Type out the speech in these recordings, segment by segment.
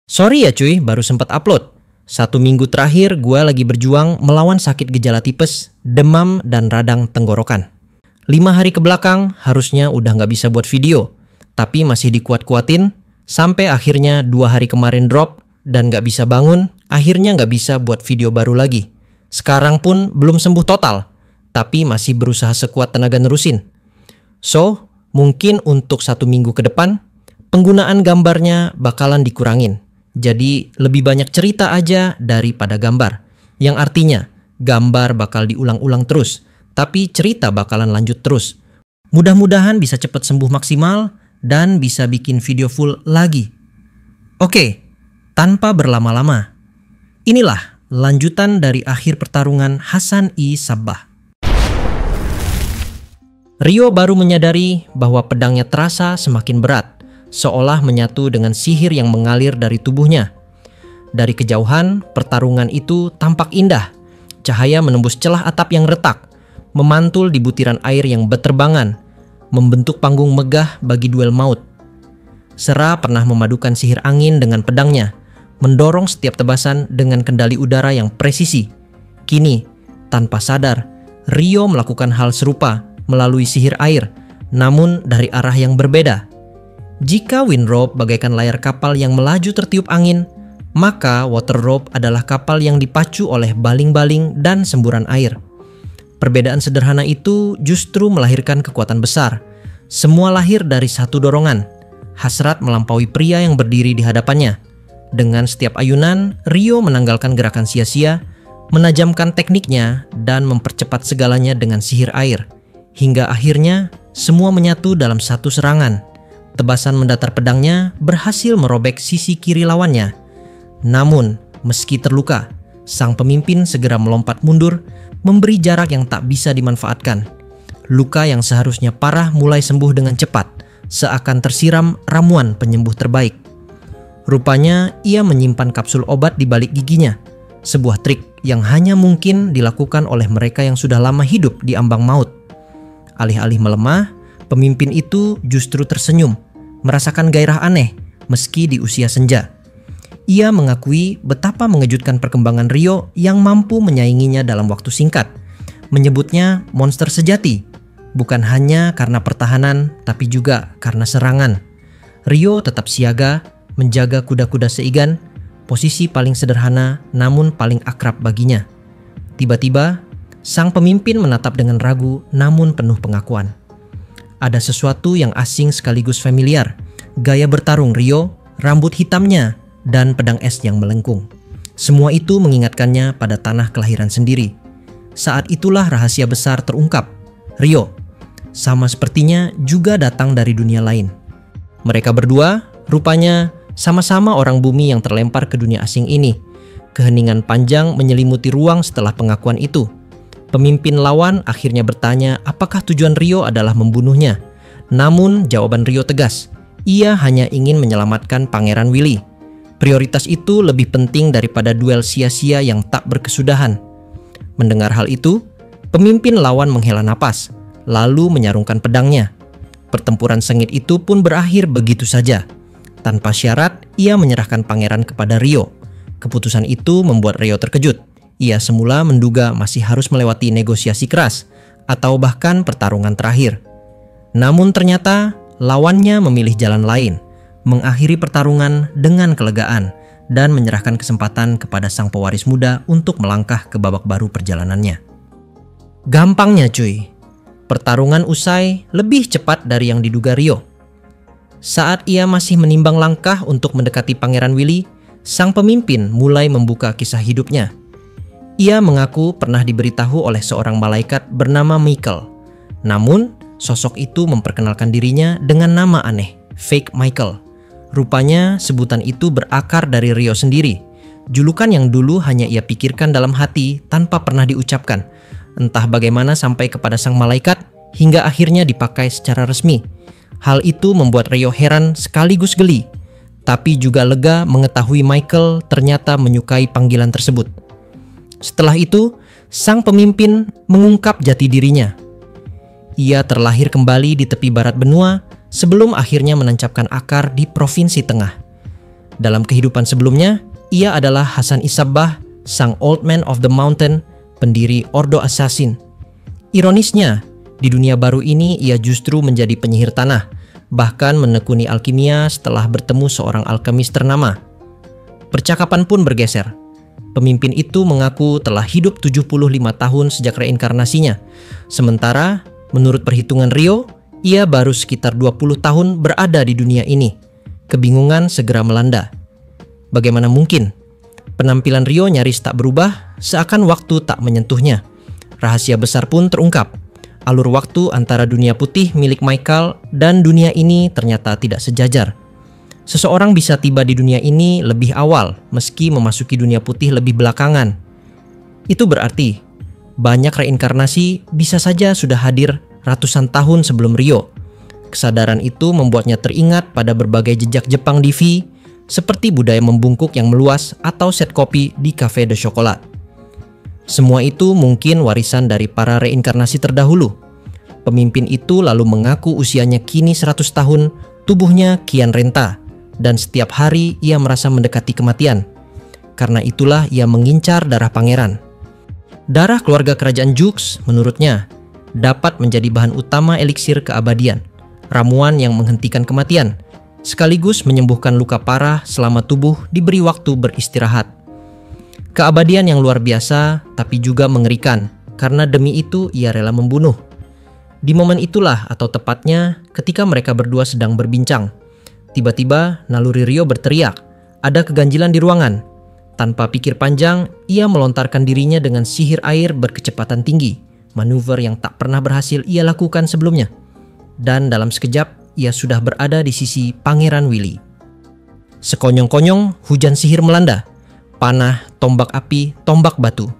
Sorry ya cuy, baru sempat upload. 1 minggu terakhir gue lagi berjuang melawan sakit gejala tipes, demam, dan radang tenggorokan. 5 hari ke belakang harusnya udah gak bisa buat video, tapi masih dikuat-kuatin, sampai akhirnya 2 hari kemarin drop, dan gak bisa bangun, akhirnya gak bisa buat video baru lagi. Sekarang pun belum sembuh total, tapi masih berusaha sekuat tenaga nerusin. So, mungkin untuk 1 minggu ke depan, penggunaan gambarnya bakalan dikurangin. Jadi lebih banyak cerita aja daripada gambar. Yang artinya gambar bakal diulang-ulang terus, tapi cerita bakalan lanjut terus. Mudah-mudahan bisa cepat sembuh maksimal dan bisa bikin video full lagi. Oke, tanpa berlama-lama, inilah lanjutan dari akhir pertarungan Hasan I Sabbah. Rio baru menyadari bahwa pedangnya terasa semakin berat, seolah menyatu dengan sihir yang mengalir dari tubuhnya. Dari kejauhan, pertarungan itu tampak indah. Cahaya menembus celah atap yang retak, memantul di butiran air yang berterbangan, membentuk panggung megah bagi duel maut. Sera pernah memadukan sihir angin dengan pedangnya, mendorong setiap tebasan dengan kendali udara yang presisi. Kini, tanpa sadar, Rio melakukan hal serupa melalui sihir air, namun dari arah yang berbeda. Jika wind rope bagaikan layar kapal yang melaju tertiup angin, maka water rope adalah kapal yang dipacu oleh baling-baling dan semburan air. Perbedaan sederhana itu justru melahirkan kekuatan besar. Semua lahir dari satu dorongan, hasrat melampaui pria yang berdiri di hadapannya. Dengan setiap ayunan, Rio menanggalkan gerakan sia-sia, menajamkan tekniknya, dan mempercepat segalanya dengan sihir air. Hingga akhirnya, semua menyatu dalam satu serangan. Tebasan mendatar pedangnya berhasil merobek sisi kiri lawannya. Namun, meski terluka, sang pemimpin segera melompat mundur, memberi jarak yang tak bisa dimanfaatkan. Luka yang seharusnya parah mulai sembuh dengan cepat, seakan tersiram ramuan penyembuh terbaik. Rupanya, ia menyimpan kapsul obat di balik giginya, sebuah trik yang hanya mungkin dilakukan oleh mereka yang sudah lama hidup di ambang maut. Alih-alih melemah, pemimpin itu justru tersenyum, merasakan gairah aneh meski di usia senja. Ia mengakui betapa mengejutkan perkembangan Rio yang mampu menyainginya dalam waktu singkat. Menyebutnya monster sejati, bukan hanya karena pertahanan tapi juga karena serangan. Rio tetap siaga, menjaga kuda-kuda seigan, posisi paling sederhana namun paling akrab baginya. Tiba-tiba, sang pemimpin menatap dengan ragu namun penuh pengakuan. Ada sesuatu yang asing sekaligus familiar. Gaya bertarung Rio, rambut hitamnya, dan pedang es yang melengkung. Semua itu mengingatkannya pada tanah kelahiran sendiri. Saat itulah rahasia besar terungkap. Rio, sama sepertinya juga datang dari dunia lain. Mereka berdua, rupanya sama-sama orang bumi yang terlempar ke dunia asing ini. Keheningan panjang menyelimuti ruang setelah pengakuan itu. Pemimpin lawan akhirnya bertanya apakah tujuan Rio adalah membunuhnya. Namun jawaban Rio tegas, ia hanya ingin menyelamatkan Pangeran Willy. Prioritas itu lebih penting daripada duel sia-sia yang tak berkesudahan. Mendengar hal itu, pemimpin lawan menghela napas, lalu menyarungkan pedangnya. Pertempuran sengit itu pun berakhir begitu saja. Tanpa syarat, ia menyerahkan pangeran kepada Rio. Keputusan itu membuat Rio terkejut. Ia semula menduga masih harus melewati negosiasi keras atau bahkan pertarungan terakhir. Namun ternyata lawannya memilih jalan lain, mengakhiri pertarungan dengan kelegaan dan menyerahkan kesempatan kepada sang pewaris muda untuk melangkah ke babak baru perjalanannya. Gampangnya cuy, pertarungan usai lebih cepat dari yang diduga Rio. Saat ia masih menimbang langkah untuk mendekati Pangeran Willy, sang pemimpin mulai membuka kisah hidupnya. Ia mengaku pernah diberitahu oleh seorang malaikat bernama Michael. Namun, sosok itu memperkenalkan dirinya dengan nama aneh, Fake Michael. Rupanya, sebutan itu berakar dari Rio sendiri. Julukan yang dulu hanya ia pikirkan dalam hati tanpa pernah diucapkan. Entah bagaimana sampai kepada sang malaikat, hingga akhirnya dipakai secara resmi. Hal itu membuat Rio heran sekaligus geli. Tapi juga lega mengetahui Michael ternyata menyukai panggilan tersebut. Setelah itu, sang pemimpin mengungkap jati dirinya. Ia terlahir kembali di tepi barat benua sebelum akhirnya menancapkan akar di provinsi tengah. Dalam kehidupan sebelumnya, ia adalah Hasan Isabbah, sang Old Man of the Mountain, pendiri Ordo Assassin. Ironisnya, di dunia baru ini ia justru menjadi penyihir tanah, bahkan menekuni alkimia setelah bertemu seorang alkemis ternama. Percakapan pun bergeser. Pemimpin itu mengaku telah hidup 75 tahun sejak reinkarnasinya. Sementara, menurut perhitungan Rio, ia baru sekitar 20 tahun berada di dunia ini. Kebingungan segera melanda. Bagaimana mungkin? Penampilan Rio nyaris tak berubah, seakan waktu tak menyentuhnya. Rahasia besar pun terungkap. Alur waktu antara dunia putih milik Michael dan dunia ini ternyata tidak sejajar. Seseorang bisa tiba di dunia ini lebih awal, meski memasuki dunia putih lebih belakangan. Itu berarti, banyak reinkarnasi bisa saja sudah hadir ratusan tahun sebelum Rio. Kesadaran itu membuatnya teringat pada berbagai jejak Jepang di V, seperti budaya membungkuk yang meluas atau set kopi di Café de Chocolat. Semua itu mungkin warisan dari para reinkarnasi terdahulu. Pemimpin itu lalu mengaku usianya kini 100 tahun, tubuhnya kian renta, dan setiap hari ia merasa mendekati kematian. Karena itulah ia mengincar darah pangeran. Darah keluarga kerajaan Jukes, menurutnya, dapat menjadi bahan utama eliksir keabadian, ramuan yang menghentikan kematian, sekaligus menyembuhkan luka parah selama tubuh diberi waktu beristirahat. Keabadian yang luar biasa, tapi juga mengerikan, karena demi itu ia rela membunuh. Di momen itulah, atau tepatnya ketika mereka berdua sedang berbincang, tiba-tiba naluri Rio berteriak, ada keganjilan di ruangan. Tanpa pikir panjang, ia melontarkan dirinya dengan sihir air berkecepatan tinggi, manuver yang tak pernah berhasil ia lakukan sebelumnya. Dan dalam sekejap, ia sudah berada di sisi Pangeran Willy. Sekonyong-konyong, hujan sihir melanda. Panah, tombak api, tombak batu.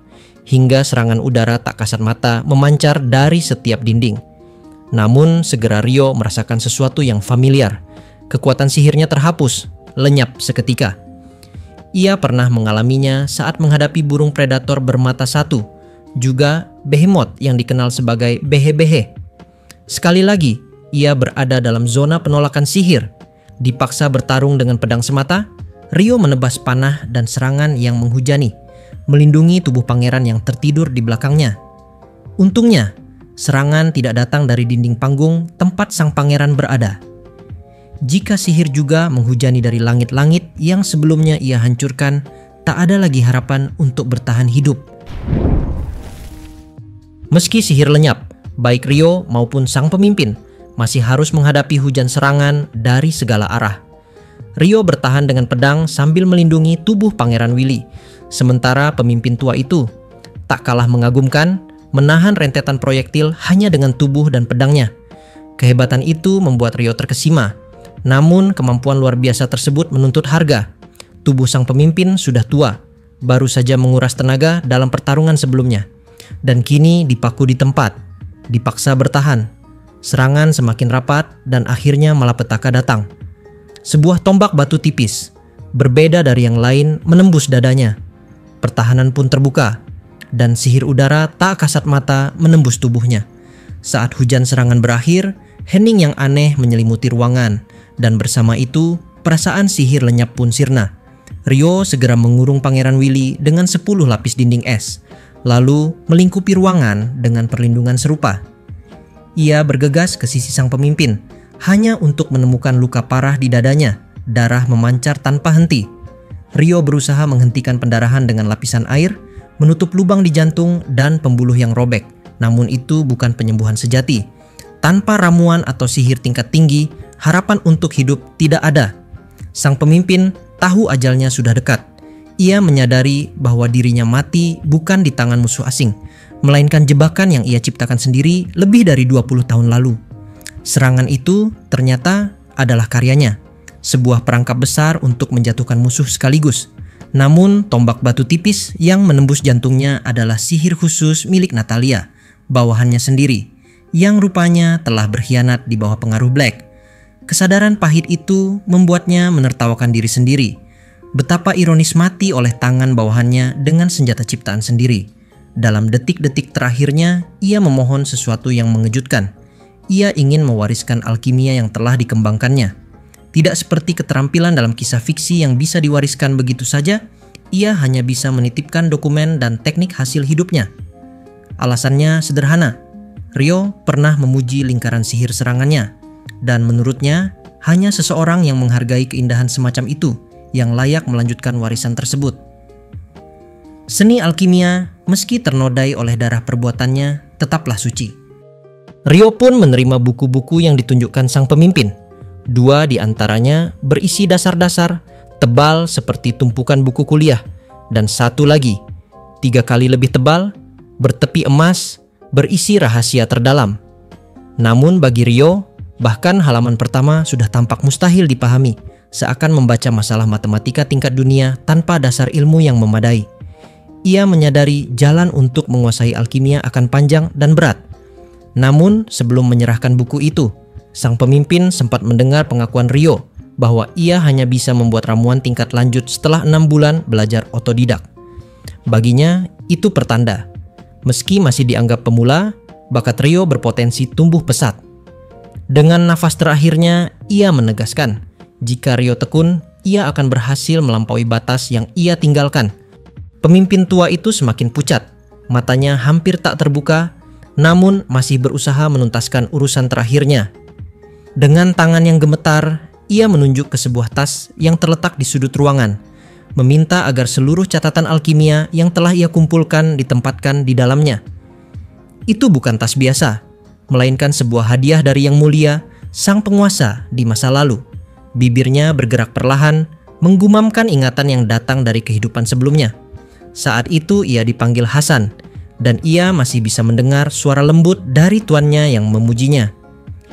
Hingga serangan udara tak kasat mata memancar dari setiap dinding. Namun, segera Rio merasakan sesuatu yang familiar. Kekuatan sihirnya terhapus, lenyap seketika. Ia pernah mengalaminya saat menghadapi burung predator bermata satu, juga behemoth yang dikenal sebagai behe-behe. Sekali lagi, ia berada dalam zona penolakan sihir. Dipaksa bertarung dengan pedang semata, Rio menebas panah dan serangan yang menghujani, melindungi tubuh pangeran yang tertidur di belakangnya. Untungnya, serangan tidak datang dari dinding panggung tempat sang pangeran berada. Jika sihir juga menghujani dari langit-langit yang sebelumnya ia hancurkan, tak ada lagi harapan untuk bertahan hidup. Meski sihir lenyap, baik Rio maupun sang pemimpin masih harus menghadapi hujan serangan dari segala arah. Rio bertahan dengan pedang sambil melindungi tubuh Pangeran Willy, sementara pemimpin tua itu tak kalah mengagumkan, menahan rentetan proyektil hanya dengan tubuh dan pedangnya. Kehebatan itu membuat Rio terkesima, namun kemampuan luar biasa tersebut menuntut harga. Tubuh sang pemimpin sudah tua, baru saja menguras tenaga dalam pertarungan sebelumnya, dan kini dipaku di tempat, dipaksa bertahan. Serangan semakin rapat dan akhirnya malapetaka datang. Sebuah tombak batu tipis, berbeda dari yang lain, menembus dadanya. Pertahanan pun terbuka, dan sihir udara tak kasat mata menembus tubuhnya. Saat hujan serangan berakhir, hening yang aneh menyelimuti ruangan, dan bersama itu, perasaan sihir lenyap pun sirna. Rio segera mengurung Pangeran Willy dengan 10 lapis dinding es, lalu melingkupi ruangan dengan perlindungan serupa. Ia bergegas ke sisi sang pemimpin, hanya untuk menemukan luka parah di dadanya, darah memancar tanpa henti. Rio berusaha menghentikan pendarahan dengan lapisan air, menutup lubang di jantung dan pembuluh yang robek. Namun itu bukan penyembuhan sejati. Tanpa ramuan atau sihir tingkat tinggi, harapan untuk hidup tidak ada. Sang pemimpin tahu ajalnya sudah dekat. Ia menyadari bahwa dirinya mati bukan di tangan musuh asing, melainkan jebakan yang ia ciptakan sendiri lebih dari 20 tahun lalu. Serangan itu ternyata adalah karyanya, sebuah perangkap besar untuk menjatuhkan musuh sekaligus. Namun tombak batu tipis yang menembus jantungnya adalah sihir khusus milik Natalia, bawahannya sendiri, yang rupanya telah berkhianat di bawah pengaruh Black. Kesadaran pahit itu membuatnya menertawakan diri sendiri. Betapa ironis mati oleh tangan bawahannya dengan senjata ciptaan sendiri. Dalam detik-detik terakhirnya, ia memohon sesuatu yang mengejutkan. Ia ingin mewariskan alkimia yang telah dikembangkannya. Tidak seperti keterampilan dalam kisah fiksi yang bisa diwariskan begitu saja, ia hanya bisa menitipkan dokumen dan teknik hasil hidupnya. Alasannya sederhana, Ryo pernah memuji lingkaran sihir serangannya, dan menurutnya hanya seseorang yang menghargai keindahan semacam itu yang layak melanjutkan warisan tersebut. Seni alkimia, meski ternodai oleh darah perbuatannya, tetaplah suci. Ryo pun menerima buku-buku yang ditunjukkan sang pemimpin. 2 di antaranya berisi dasar-dasar tebal seperti tumpukan buku kuliah, dan 1 lagi 3 kali lebih tebal, bertepi emas, berisi rahasia terdalam. Namun bagi Ryo, bahkan halaman pertama sudah tampak mustahil dipahami, seakan membaca masalah matematika tingkat dunia tanpa dasar ilmu yang memadai. Ia menyadari jalan untuk menguasai alkimia akan panjang dan berat. Namun sebelum menyerahkan buku itu, sang pemimpin sempat mendengar pengakuan Ryo bahwa ia hanya bisa membuat ramuan tingkat lanjut setelah 6 bulan belajar otodidak. Baginya, itu pertanda. Meski masih dianggap pemula, bakat Ryo berpotensi tumbuh pesat. Dengan nafas terakhirnya, ia menegaskan, jika Ryo tekun, ia akan berhasil melampaui batas yang ia tinggalkan. Pemimpin tua itu semakin pucat, matanya hampir tak terbuka, namun masih berusaha menuntaskan urusan terakhirnya. Dengan tangan yang gemetar, ia menunjuk ke sebuah tas yang terletak di sudut ruangan, meminta agar seluruh catatan alkimia yang telah ia kumpulkan ditempatkan di dalamnya. Itu bukan tas biasa, melainkan sebuah hadiah dari Yang Mulia, sang penguasa di masa lalu. Bibirnya bergerak perlahan, menggumamkan ingatan yang datang dari kehidupan sebelumnya. Saat itu ia dipanggil Hasan, dan ia masih bisa mendengar suara lembut dari tuannya yang memujinya.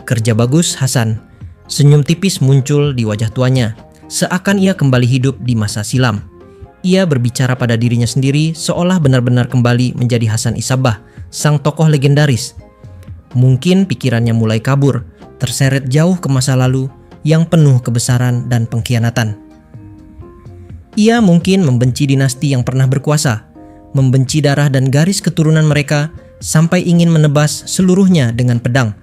Kerja bagus, Hasan. Senyum tipis muncul di wajah tuannya, seakan ia kembali hidup di masa silam. Ia berbicara pada dirinya sendiri seolah benar-benar kembali menjadi Hasan Isabbah, sang tokoh legendaris. Mungkin pikirannya mulai kabur, terseret jauh ke masa lalu yang penuh kebesaran dan pengkhianatan. Ia mungkin membenci dinasti yang pernah berkuasa, membenci darah dan garis keturunan mereka, sampai ingin menebas seluruhnya dengan pedang.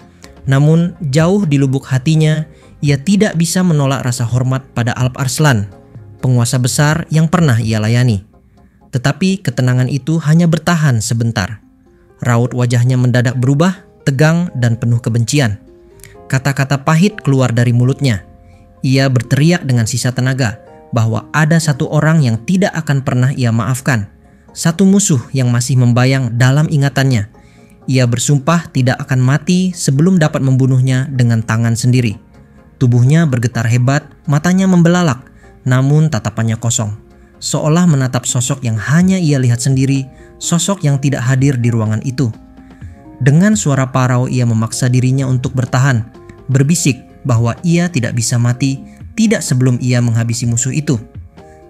Namun jauh di lubuk hatinya, ia tidak bisa menolak rasa hormat pada Alp Arslan, penguasa besar yang pernah ia layani. Tetapi ketenangan itu hanya bertahan sebentar. Raut wajahnya mendadak berubah, tegang dan penuh kebencian. Kata-kata pahit keluar dari mulutnya. Ia berteriak dengan sisa tenaga bahwa ada satu orang yang tidak akan pernah ia maafkan. Satu musuh yang masih membayang dalam ingatannya. Ia bersumpah tidak akan mati sebelum dapat membunuhnya dengan tangan sendiri. Tubuhnya bergetar hebat, matanya membelalak, namun tatapannya kosong. Seolah menatap sosok yang hanya ia lihat sendiri, sosok yang tidak hadir di ruangan itu. Dengan suara parau ia memaksa dirinya untuk bertahan, berbisik bahwa ia tidak bisa mati, tidak sebelum ia menghabisi musuh itu.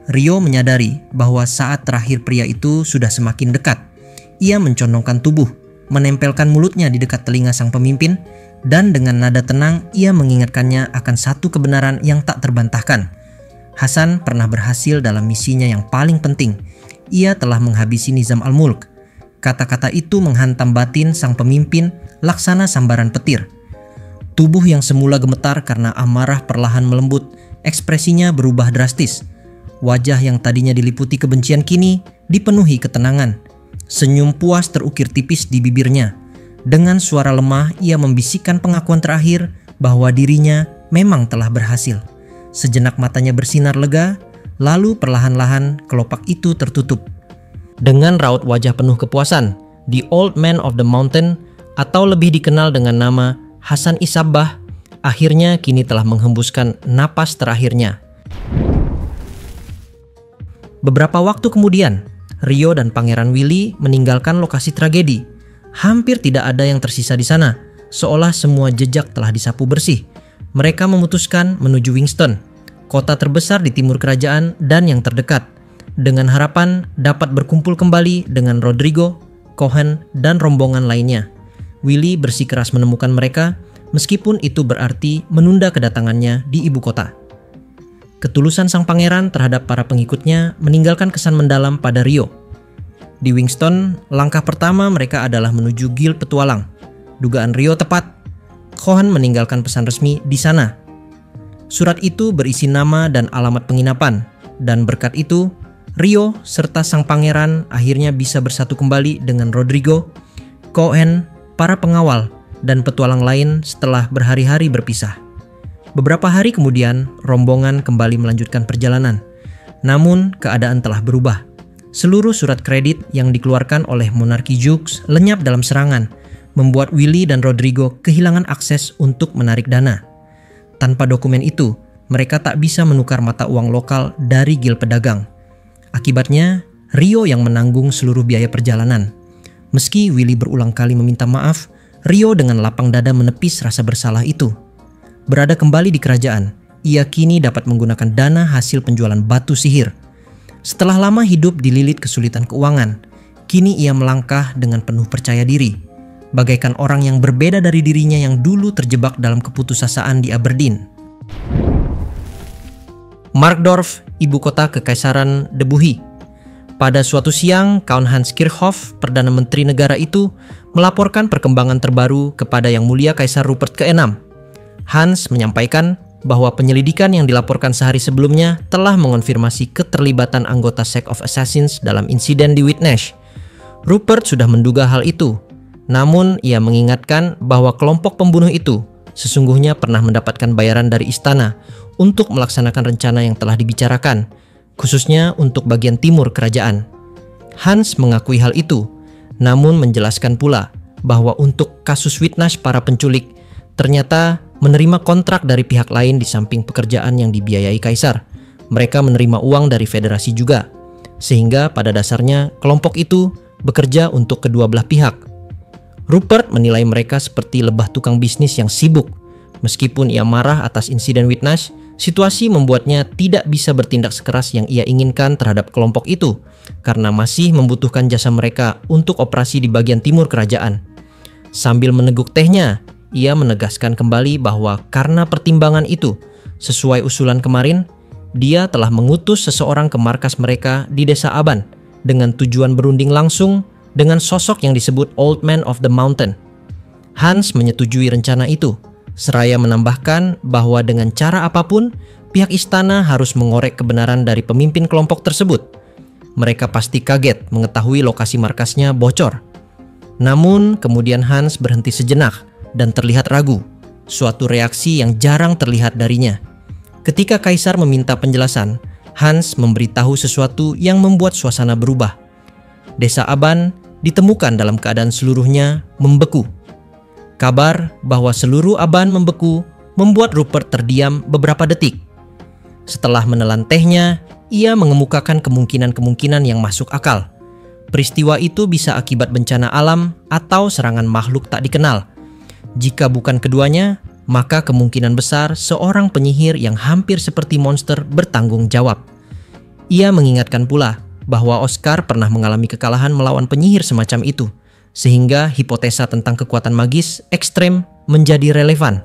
Ryo menyadari bahwa saat terakhir pria itu sudah semakin dekat. Ia mencondongkan tubuh, menempelkan mulutnya di dekat telinga sang pemimpin, dan dengan nada tenang ia mengingatkannya akan satu kebenaran yang tak terbantahkan. Hasan pernah berhasil dalam misinya yang paling penting. Ia telah menghabisi Nizam Al-Mulk. Kata-kata itu menghantam batin sang pemimpin laksana sambaran petir. Tubuh yang semula gemetar karena amarah perlahan melembut, ekspresinya berubah drastis. Wajah yang tadinya diliputi kebencian kini dipenuhi ketenangan. Senyum puas terukir tipis di bibirnya. Dengan suara lemah ia membisikkan pengakuan terakhir bahwa dirinya memang telah berhasil. Sejenak matanya bersinar lega, lalu perlahan-lahan kelopak itu tertutup. Dengan raut wajah penuh kepuasan, The Old Man of the Mountain, atau lebih dikenal dengan nama Hasan Isabbah, akhirnya kini telah menghembuskan napas terakhirnya. Beberapa waktu kemudian, Ryo dan Pangeran Willy meninggalkan lokasi tragedi. Hampir tidak ada yang tersisa di sana, seolah semua jejak telah disapu bersih. Mereka memutuskan menuju Wingston, kota terbesar di timur kerajaan dan yang terdekat, dengan harapan dapat berkumpul kembali dengan Rodrigo, Cohen, dan rombongan lainnya. Willy bersikeras menemukan mereka, meskipun itu berarti menunda kedatangannya di ibu kota. Ketulusan sang pangeran terhadap para pengikutnya meninggalkan kesan mendalam pada Ryo. Di Wingston, langkah pertama mereka adalah menuju Guild Petualang. Dugaan Ryo tepat. Cohen meninggalkan pesan resmi di sana. Surat itu berisi nama dan alamat penginapan, dan berkat itu, Rio serta sang pangeran akhirnya bisa bersatu kembali dengan Rodrigo, Cohen, para pengawal, dan petualang lain setelah berhari-hari berpisah. Beberapa hari kemudian, rombongan kembali melanjutkan perjalanan. Namun, keadaan telah berubah. Seluruh surat kredit yang dikeluarkan oleh monarki Jukes lenyap dalam serangan, membuat Willy dan Rodrigo kehilangan akses untuk menarik dana. Tanpa dokumen itu, mereka tak bisa menukar mata uang lokal dari gil pedagang. Akibatnya, Rio yang menanggung seluruh biaya perjalanan. Meski Willy berulang kali meminta maaf, Rio dengan lapang dada menepis rasa bersalah itu. Berada kembali di kerajaan, ia kini dapat menggunakan dana hasil penjualan batu sihir. Setelah lama hidup dililit kesulitan keuangan, kini ia melangkah dengan penuh percaya diri, bagaikan orang yang berbeda dari dirinya yang dulu terjebak dalam keputusasaan di Aberdeen. Markdorf, ibu kota Kekaisaran Debuhi. Pada suatu siang, Count Hans Kirchhoff, Perdana Menteri negara itu, melaporkan perkembangan terbaru kepada Yang Mulia Kaisar Rupert ke-6. Hans menyampaikan bahwa penyelidikan yang dilaporkan sehari sebelumnya telah mengonfirmasi keterlibatan anggota Sect of Assassins dalam insiden di Whitnash. Rupert sudah menduga hal itu, namun ia mengingatkan bahwa kelompok pembunuh itu sesungguhnya pernah mendapatkan bayaran dari istana untuk melaksanakan rencana yang telah dibicarakan, khususnya untuk bagian timur kerajaan. Hans mengakui hal itu, namun menjelaskan pula bahwa untuk kasus Whitnash para penculik ternyata menerima kontrak dari pihak lain di samping pekerjaan yang dibiayai kaisar. Mereka menerima uang dari federasi juga, sehingga pada dasarnya kelompok itu bekerja untuk kedua belah pihak. Rupert menilai mereka seperti lebah tukang bisnis yang sibuk. Meskipun ia marah atas insiden Whitnash, situasi membuatnya tidak bisa bertindak sekeras yang ia inginkan terhadap kelompok itu, karena masih membutuhkan jasa mereka untuk operasi di bagian timur kerajaan. Sambil meneguk tehnya, ia menegaskan kembali bahwa karena pertimbangan itu, sesuai usulan kemarin, dia telah mengutus seseorang ke markas mereka di desa Aban dengan tujuan berunding langsung dengan sosok yang disebut Old Man of the Mountain. Hans menyetujui rencana itu, seraya menambahkan bahwa dengan cara apapun, pihak istana harus mengorek kebenaran dari pemimpin kelompok tersebut. Mereka pasti kaget mengetahui lokasi markasnya bocor. Namun kemudian Hans berhenti sejenak dan terlihat ragu, suatu reaksi yang jarang terlihat darinya. Ketika Kaisar meminta penjelasan, Hans memberitahu sesuatu yang membuat suasana berubah. Desa Aban ditemukan dalam keadaan seluruhnya membeku. Kabar bahwa seluruh Aban membeku membuat Rupert terdiam beberapa detik. Setelah menelan tehnya, ia mengemukakan kemungkinan-kemungkinan yang masuk akal. Peristiwa itu bisa akibat bencana alam atau serangan makhluk tak dikenal. Jika bukan keduanya, maka kemungkinan besar seorang penyihir yang hampir seperti monster bertanggung jawab. Ia mengingatkan pula bahwa Oscar pernah mengalami kekalahan melawan penyihir semacam itu, sehingga hipotesa tentang kekuatan magis ekstrem menjadi relevan.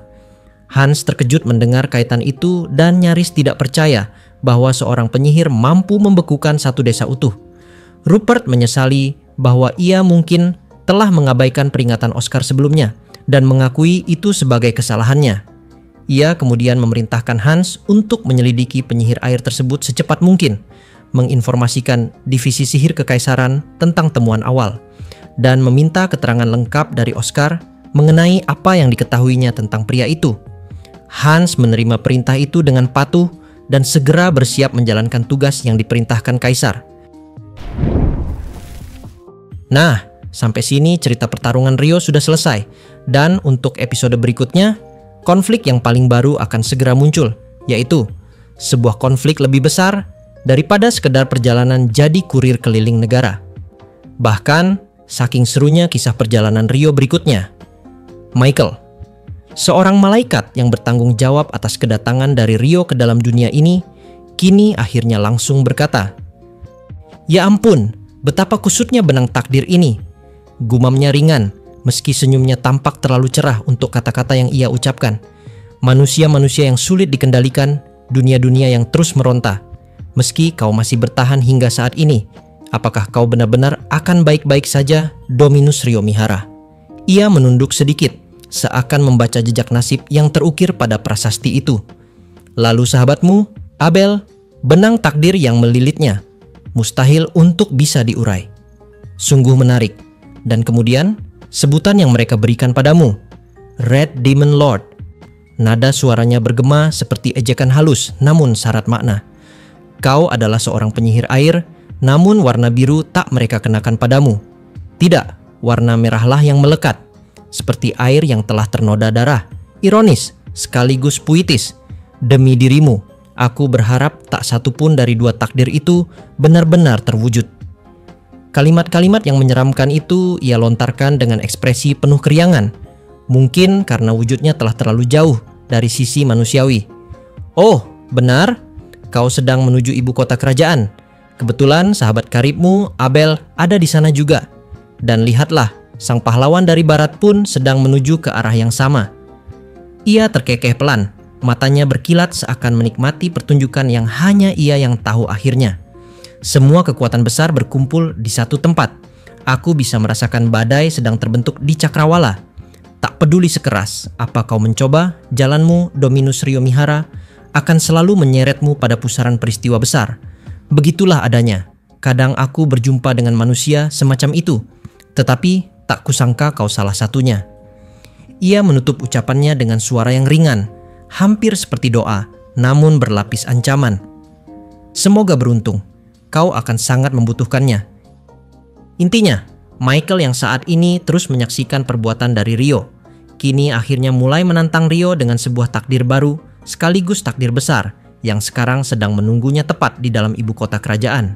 Hans terkejut mendengar kaitan itu dan nyaris tidak percaya bahwa seorang penyihir mampu membekukan satu desa utuh. Rupert menyesali bahwa ia mungkin telah mengabaikan peringatan Oscar sebelumnya dan mengakui itu sebagai kesalahannya. Ia kemudian memerintahkan Hans untuk menyelidiki penyihir air tersebut secepat mungkin, menginformasikan divisi sihir kekaisaran tentang temuan awal, dan meminta keterangan lengkap dari Oscar mengenai apa yang diketahuinya tentang pria itu. Hans menerima perintah itu dengan patuh dan segera bersiap menjalankan tugas yang diperintahkan Kaisar. Nah, sampai sini cerita pertarungan Rio sudah selesai, dan untuk episode berikutnya, konflik yang paling baru akan segera muncul, yaitu sebuah konflik lebih besar daripada sekedar perjalanan jadi kurir keliling negara. Bahkan, saking serunya kisah perjalanan Rio berikutnya. Michael, seorang malaikat yang bertanggung jawab atas kedatangan dari Rio ke dalam dunia ini, kini akhirnya langsung berkata, "Ya ampun, betapa kusutnya benang takdir ini." Gumamnya ringan, meski senyumnya tampak terlalu cerah untuk kata-kata yang ia ucapkan. Manusia-manusia yang sulit dikendalikan, dunia-dunia yang terus meronta. Meski kau masih bertahan hingga saat ini, apakah kau benar-benar akan baik-baik saja, Dominus Rio Mihara? Ia menunduk sedikit, seakan membaca jejak nasib yang terukir pada prasasti itu. Lalu sahabatmu, Abel, benang takdir yang melilitnya, mustahil untuk bisa diurai. Sungguh menarik. Dan kemudian, sebutan yang mereka berikan padamu, Red Demon Lord. Nada suaranya bergema seperti ejekan halus namun syarat makna. Kau adalah seorang penyihir air, namun warna biru tak mereka kenakan padamu. Tidak, warna merahlah yang melekat, seperti air yang telah ternoda darah. Ironis, sekaligus puitis. Demi dirimu, aku berharap tak satu pun dari dua takdir itu benar-benar terwujud. Kalimat-kalimat yang menyeramkan itu ia lontarkan dengan ekspresi penuh keriangan. Mungkin karena wujudnya telah terlalu jauh dari sisi manusiawi. Oh, benar? Kau sedang menuju ibu kota kerajaan. Kebetulan sahabat karibmu, Abel, ada di sana juga. Dan lihatlah, sang pahlawan dari barat pun sedang menuju ke arah yang sama. Ia terkekeh pelan. Matanya berkilat seakan menikmati pertunjukan yang hanya ia yang tahu akhirnya. Semua kekuatan besar berkumpul di satu tempat. Aku bisa merasakan badai sedang terbentuk di cakrawala. Tak peduli sekeras apa kau mencoba, jalanmu, Dominus Rio Mihara, akan selalu menyeretmu pada pusaran peristiwa besar. Begitulah adanya. Kadang aku berjumpa dengan manusia semacam itu, tetapi tak kusangka kau salah satunya. Ia menutup ucapannya dengan suara yang ringan, hampir seperti doa, namun berlapis ancaman. Semoga beruntung, kau akan sangat membutuhkannya. Intinya, Michael yang saat ini terus menyaksikan perbuatan dari Rio, kini akhirnya mulai menantang Rio dengan sebuah takdir baru, sekaligus takdir besar, yang sekarang sedang menunggunya tepat di dalam ibu kota kerajaan.